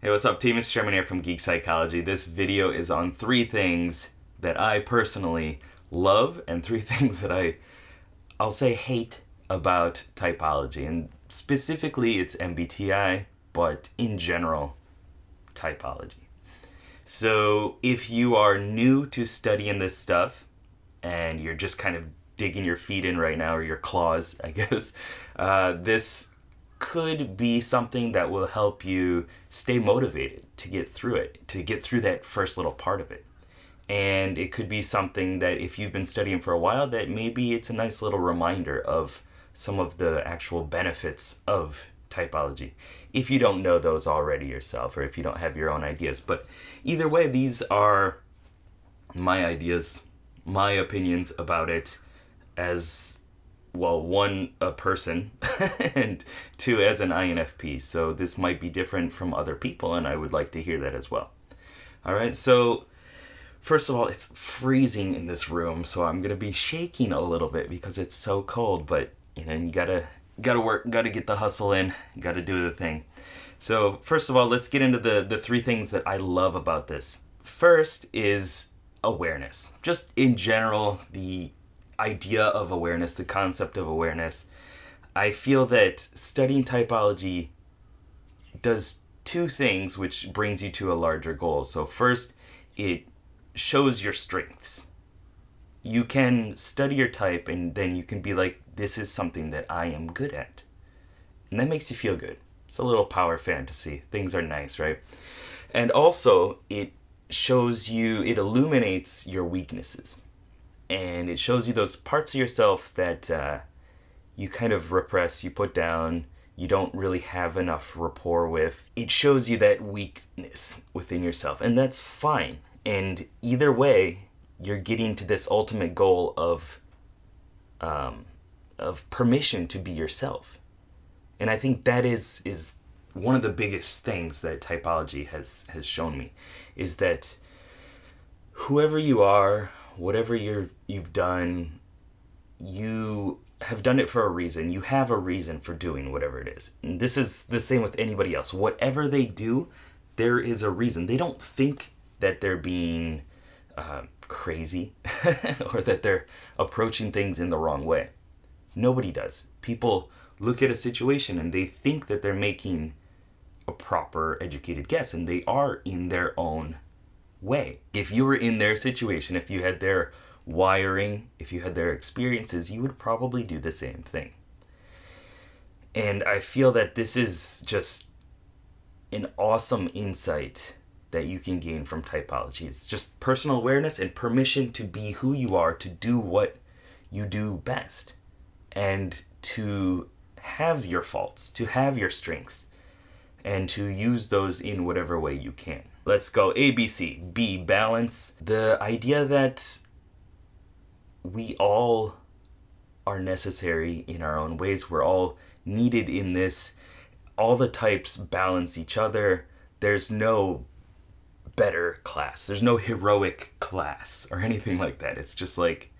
Hey, what's up, team? It's Sherman here from Geek Psychology. This video is on 3 things that I personally love and 3 things that I'll say hate about typology. And specifically, it's MBTI, but in general, typology. So if you are new to studying this stuff and you're just kind of digging your feet in right now, or your claws, I guess, this could be something that will help you stay motivated to get through it, to get through that first little part of it. And it could be something that if you've been studying for a while, that maybe it's a nice little reminder of some of the actual benefits of typology, if you don't know those already yourself, or if you don't have your own ideas. But either way, these are my ideas, my opinions about it, as well, 1, a person, and 2, as an INFP. So this might be different from other people, and I would like to hear that as well. All right, so first of all, it's freezing in this room, so I'm gonna be shaking a little bit because it's so cold. But you gotta work, gotta get the hustle in, gotta do the thing. So first of all, let's get into the 3 things that I love about this. First is awareness. Just in general, the idea of awareness, the concept of awareness. I feel that studying typology does 2 things which brings you to a larger goal. So first, it shows your strengths. You can study your type and then you can be like, this is something that I am good at. And that makes you feel good. It's a little power fantasy. Things are nice, right? And also, it shows you, it illuminates your weaknesses. And it shows you those parts of yourself that you kind of repress, you put down, you don't really have enough rapport with. It shows you that weakness within yourself, and that's fine. And either way, you're getting to this ultimate goal of permission to be yourself. And I think that is one of the biggest things that typology has shown me, is that whoever you are, whatever you've done, you have done it for a reason. You have a reason for doing whatever it is. And this is the same with anybody else. Whatever they do, there is a reason. They don't think that they're being crazy or that they're approaching things in the wrong way. Nobody does. People look at a situation and they think that they're making a proper, educated guess, and they are in their own way. If you were in their situation, if you had their wiring, if you had their experiences, you would probably do the same thing. And I feel that this is just an awesome insight that you can gain from typology. It's just personal awareness and permission to be who you are, to do what you do best, and to have your faults, to have your strengths, and to use those in whatever way you can. Let's go. A, B, C. B, balance. The idea that we all are necessary in our own ways. We're all needed in this. All the types balance each other. There's no better class. There's no heroic class or anything like that. It's just like,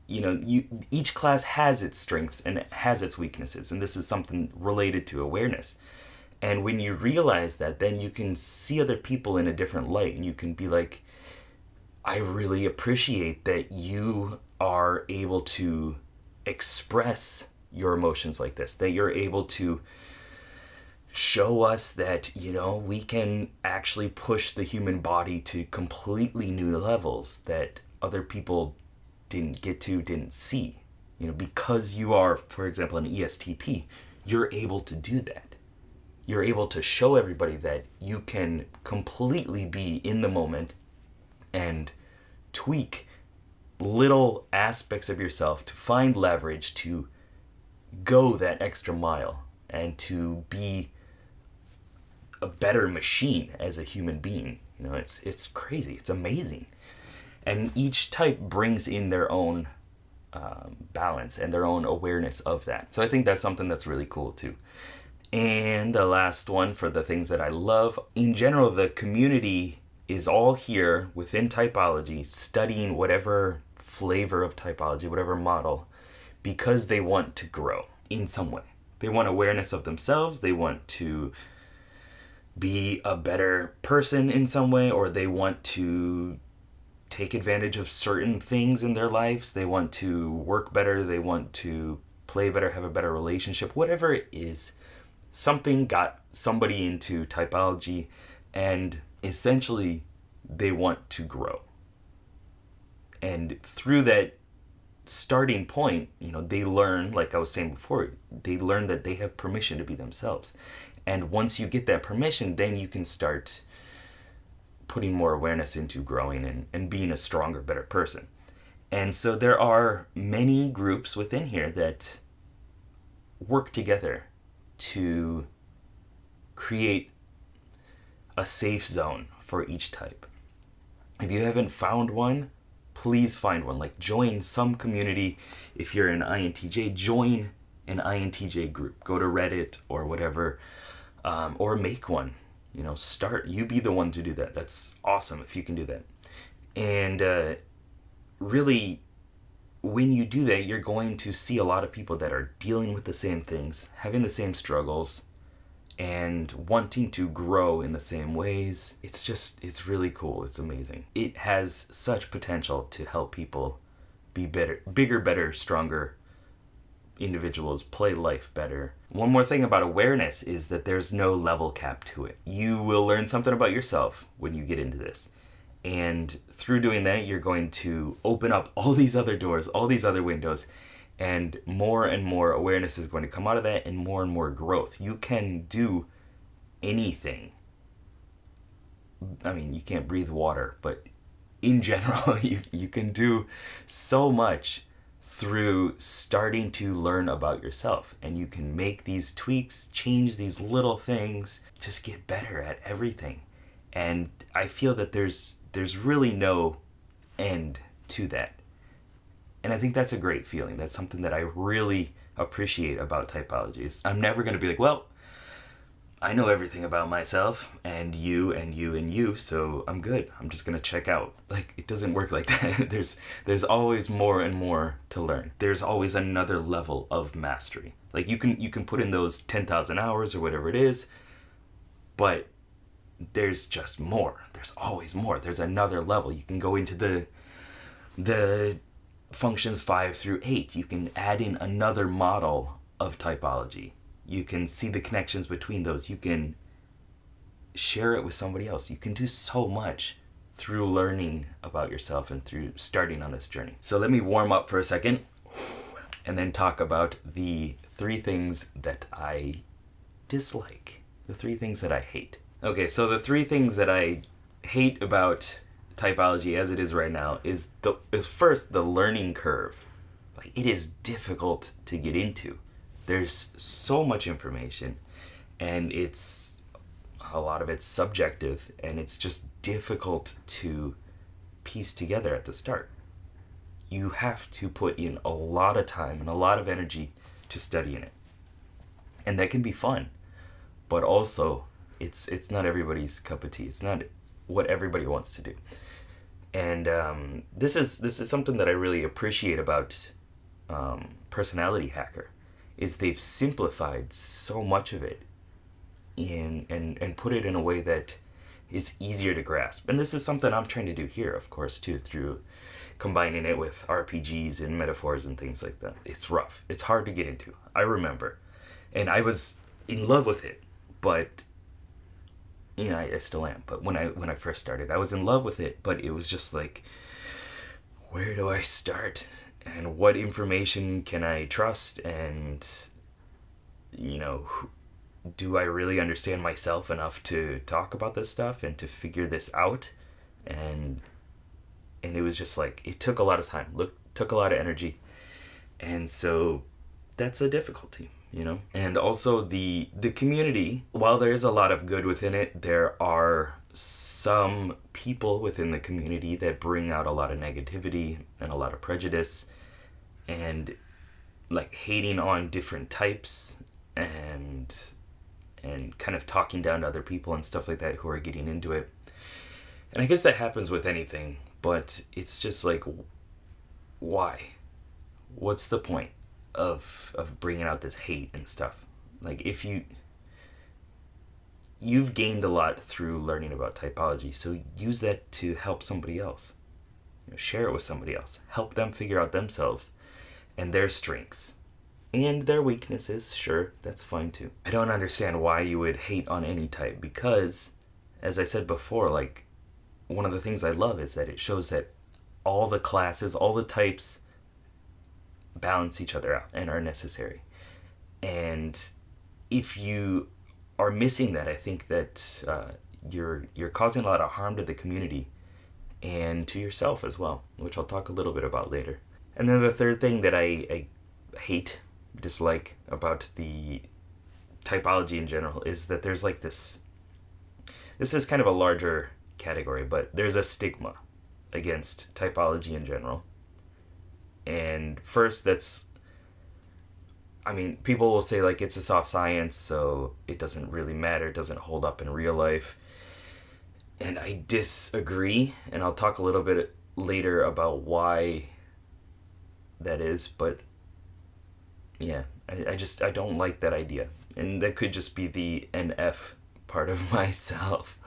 each class has its strengths and it has its weaknesses. And this is something related to awareness. And when you realize that, then you can see other people in a different light, and you can be like, I really appreciate that you are able to express your emotions like this, that you're able to show us that, we can actually push the human body to completely new levels that other people didn't get to, didn't see. Because you are, for example, an ESTP, you're able to do that. You're able to show everybody that you can completely be in the moment and tweak little aspects of yourself to find leverage to go that extra mile and to be a better machine as a human being. It's crazy. It's amazing. And each type brings in their own balance and their own awareness of that. So I think that's something that's really cool too. And the last one, for the things that I love, in general, the community is all here within typology, studying whatever flavor of typology, whatever model, because they want to grow in some way. They want awareness of themselves. They want to be a better person in some way, or they want to take advantage of certain things in their lives. They want to work better, they want to play better, have a better relationship, whatever it is. Something got somebody into typology, and essentially they want to grow. And through that starting point, they learn, like I was saying before, they learn that they have permission to be themselves. And once you get that permission, then you can start putting more awareness into growing and being a stronger, better person. And so there are many groups within here that work together to create a safe zone for each type. If you haven't found one, please find one. Like, join some community. If you're an INTJ, join an INTJ group. Go to Reddit or whatever, or make one. Start. You be the one to do that. That's awesome if you can do that. And really, when you do that, you're going to see a lot of people that are dealing with the same things, having the same struggles, and wanting to grow in the same ways. It's really cool. It's amazing. It has such potential to help people be better, bigger, better, stronger individuals, play life better. One more thing about awareness is that there's no level cap to it. You will learn something about yourself when you get into this. And through doing that, you're going to open up all these other doors, all these other windows, and more awareness is going to come out of that, and more growth. You can do anything. I mean, you can't breathe water, but in general, you can do so much through starting to learn about yourself. And you can make these tweaks, change these little things, just get better at everything. And I feel that there's really no end to that. And I think that's a great feeling. That's something that I really appreciate about typologies. I'm never going to be like, well, I know everything about myself and you and you and you, so I'm good. I'm just going to check out. Like, it doesn't work like that. There's always more and more to learn. There's always another level of mastery. Like, you can put in those 10,000 hours or whatever it is, but there's just more. There's always more. There's another level. You can go into the functions 5 through 8. You can add in another model of typology. You can see the connections between those. You can share it with somebody else. You can do so much through learning about yourself and through starting on this journey. So let me warm up for a second and then talk about the 3 things that I dislike, the 3 things that I hate. Okay, so the 3 things that I hate about typology as it is right now is first the learning curve. Like, it is difficult to get into. There's so much information, and a lot of it's subjective, and it's just difficult to piece together at the start. You have to put in a lot of time and a lot of energy to studying it. And that can be fun, but also it's not everybody's cup of tea. It's not what everybody wants to do. And this is something that I really appreciate about Personality Hacker, is they've simplified so much of it and put it in a way that is easier to grasp. And this is something I'm trying to do here, of course, too, through combining it with RPGs and metaphors and things like that. It's rough. It's hard to get into. I remember. And I was in love with it, but I still am. But when I first started, I was in love with it, but it was just like, where do I start? And what information can I trust? And, do I really understand myself enough to talk about this stuff and to figure this out? And it was just like, it took a lot of time, took a lot of energy. And so that's a difficulty, And also the community, while there is a lot of good within it, there are some people within the community that bring out a lot of negativity and a lot of prejudice and like hating on different types and kind of talking down to other people and stuff like that who are getting into it. And I guess that happens with anything, but it's just like, why? What's the point of bringing out this hate and stuff? Like, if you you've gained a lot through learning about typology, so use that to help somebody else. Share it with somebody else. Help them figure out themselves and their strengths. And their weaknesses, sure, that's fine too. I don't understand why you would hate on any type because, as I said before, like, one of the things I love is that it shows that all the classes, all the types balance each other out and are necessary. And if you are missing that, I think that you're causing a lot of harm to the community and to yourself as well, which I'll talk a little bit about later. And then the third thing that I dislike about the typology in general is that there's like this is kind of a larger category, but there's a stigma against typology in general. And first, people will say like it's a soft science, so it doesn't really matter, it doesn't hold up in real life. And I disagree, and I'll talk a little bit later about why that is, but yeah, I don't like that idea. And that could just be the NF part of myself.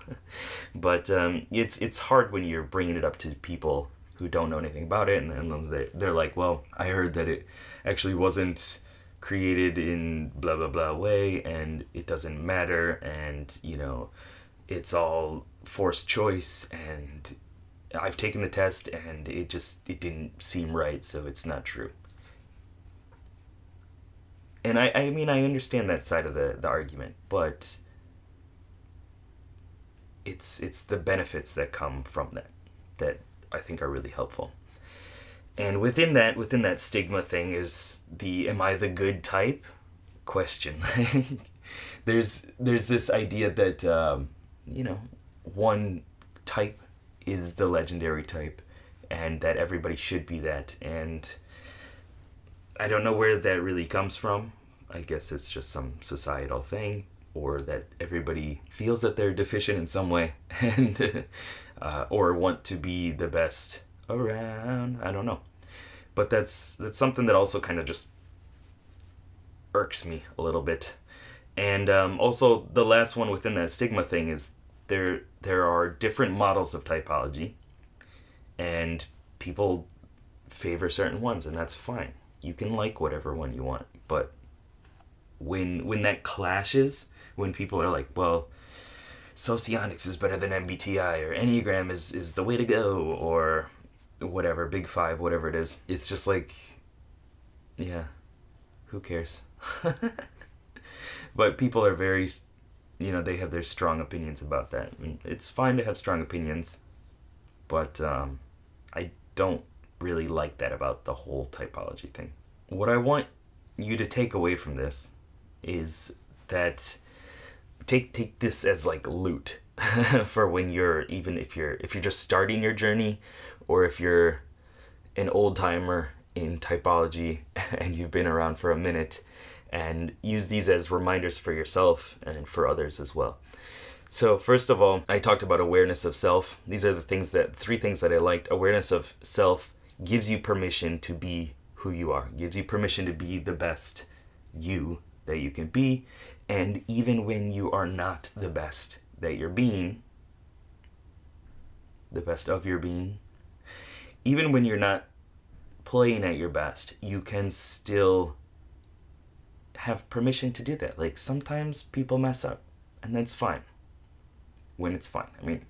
But it's hard when you're bringing it up to people who don't know anything about it, and then they're like, well, I heard that it actually wasn't created in blah blah blah way, and it doesn't matter, and it's all forced choice, and I've taken the test and it didn't seem right, so it's not true. And I understand that side of the argument, but it's the benefits that come from that I think are really helpful. And within that stigma thing is the am I the good type question. there's this idea that one type is the legendary type and that everybody should be that, and I don't know where that really comes from. I guess it's just some societal thing, or that everybody feels that they're deficient in some way and or want to be the best around. I don't know. But that's something that also kind of just irks me a little bit. And also the last one within that stigma thing is there are different models of typology, and people favor certain ones, and that's fine. You can like whatever one you want, but when that clashes, when people are like, well, socionics is better than MBTI, or Enneagram is the way to go, or whatever, Big Five, whatever it is, it's just like, yeah, who cares? But people are very, they have their strong opinions about that. And it's fine to have strong opinions, but I don't really like that about the whole typology thing. What I want you to take away from this is that take this as like loot for when if you're just starting your journey, or if you're an old timer in typology and you've been around for a minute, and use these as reminders for yourself and for others as well. So first of all, I talked about awareness of self. These are the three things that I liked. Awareness of self gives you permission to be who you are, gives you permission to be the best you that you can be. And even when you are not the best that you're being, the best of your being, even when you're not playing at your best, you can still have permission to do that. Like, sometimes people mess up, and that's fine. When it's fine.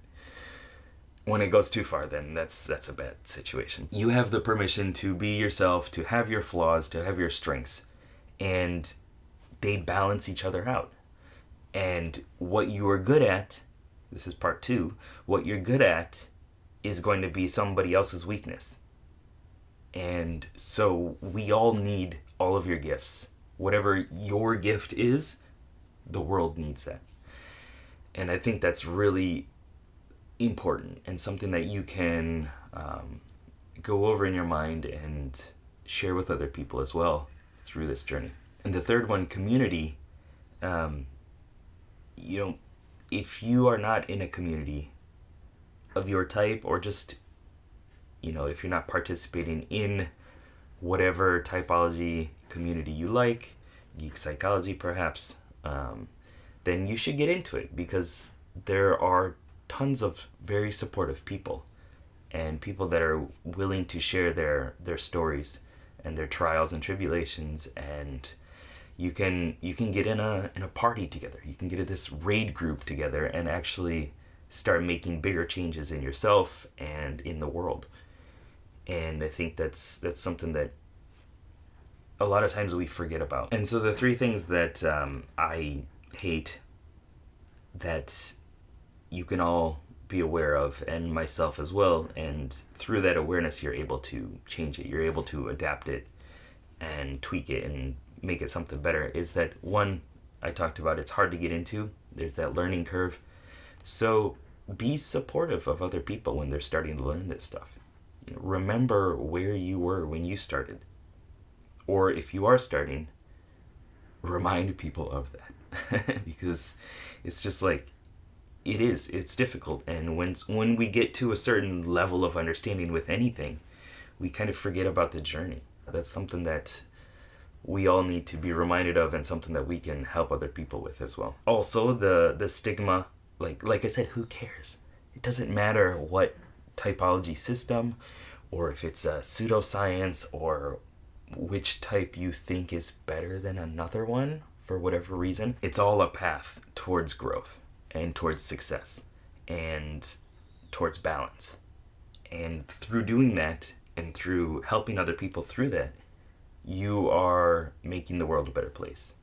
When it goes too far, then that's a bad situation. You have the permission to be yourself, to have your flaws, to have your strengths, and they balance each other out. And what you are good at, this is part 2, what you're good at is going to be somebody else's weakness. And so we all need all of your gifts. Whatever your gift is, the world needs that. And I think that's really important, and something that you can go over in your mind and share with other people as well through this journey. And the third one, community. If you are not in a community of your type, or just, if you're not participating in whatever typology community you like, geek psychology perhaps, then you should get into it, because there are tons of very supportive people and people that are willing to share their stories and their trials and tribulations. And you can get in a party together. You can get in this raid group together and actually start making bigger changes in yourself and in the world. And I think that's something that a lot of times we forget about. And so the three things that I hate, that you can all be aware of, and myself as well, and through that awareness you're able to change it, you're able to adapt it and tweak it and make it something better, is that one, I talked about, it's hard to get into. There's that learning curve. So be supportive of other people when they're starting to learn this stuff. Remember where you were when you started. Or if you are starting, remind people of that. Because it's just like, it's difficult. And when we get to a certain level of understanding with anything, we kind of forget about the journey. That's something that we all need to be reminded of, and something that we can help other people with as well. Also, the stigma, like I said, who cares? It doesn't matter what typology system, or if it's a pseudoscience, or which type you think is better than another one for whatever reason. It's all a path towards growth and towards success and towards balance. And through doing that and through helping other people through that, you are making the world a better place.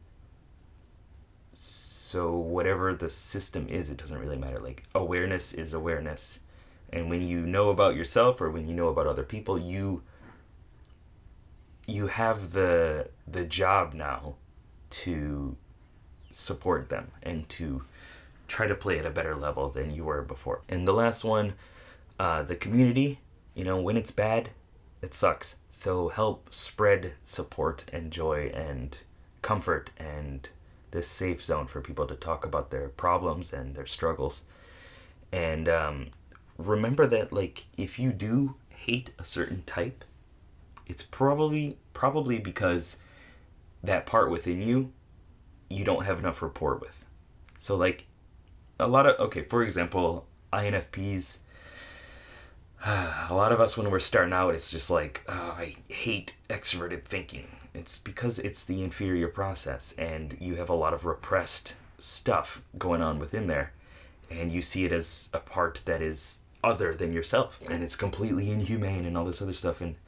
So whatever the system is, it doesn't really matter. Like, awareness is awareness. And when you know about yourself, or when you know about other people, you have the job now to support them and to try to play at a better level than you were before. And the last one, the community, when it's bad, it sucks. So help spread support and joy and comfort and this safe zone for people to talk about their problems and their struggles. And remember that, like, if you do hate a certain type, it's probably because that part within you don't have enough rapport with. So, like, for example, INFPs, a lot of us, when we're starting out, it's just like, I hate extroverted thinking. It's because it's the inferior process, and you have a lot of repressed stuff going on within there, and you see it as a part that is other than yourself, and it's completely inhumane and all this other stuff. And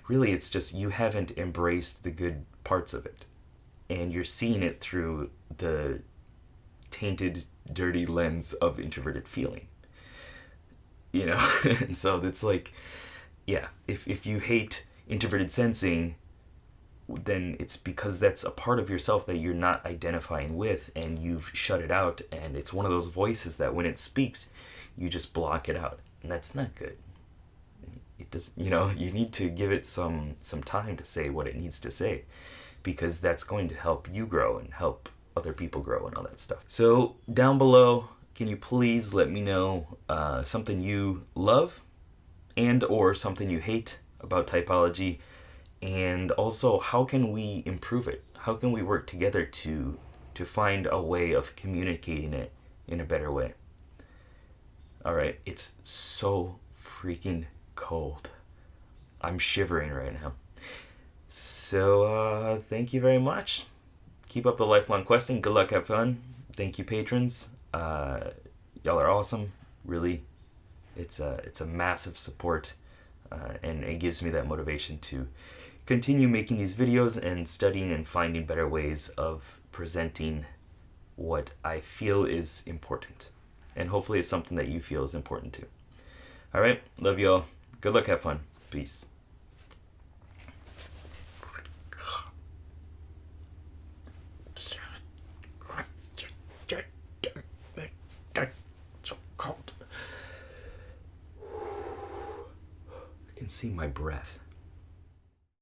really, it's just you haven't embraced the good parts of it, and you're seeing it through the tainted, dirty lens of introverted feeling. And so it's like, yeah, if you hate introverted sensing, then it's because that's a part of yourself that you're not identifying with, and you've shut it out, and it's one of those voices that when it speaks, you just block it out, and that's not good. It does, you need to give it some time to say what it needs to say, because that's going to help you grow and help other people grow and all that stuff. So down below, can you please let me know something you love and or something you hate about typology, and also how can we improve it? How can we work together to find a way of communicating it in a better way? All right, it's so freaking cold. I'm shivering right now. So thank you very much. Keep up the lifelong questing. Good luck, have fun. Thank you, patrons. Y'all are awesome. Really, it's a massive support, and it gives me that motivation to continue making these videos and studying and finding better ways of presenting what I feel is important. And hopefully it's something that you feel is important too. All right, love y'all. Good luck, have fun. Peace. So cold. I can see my breath.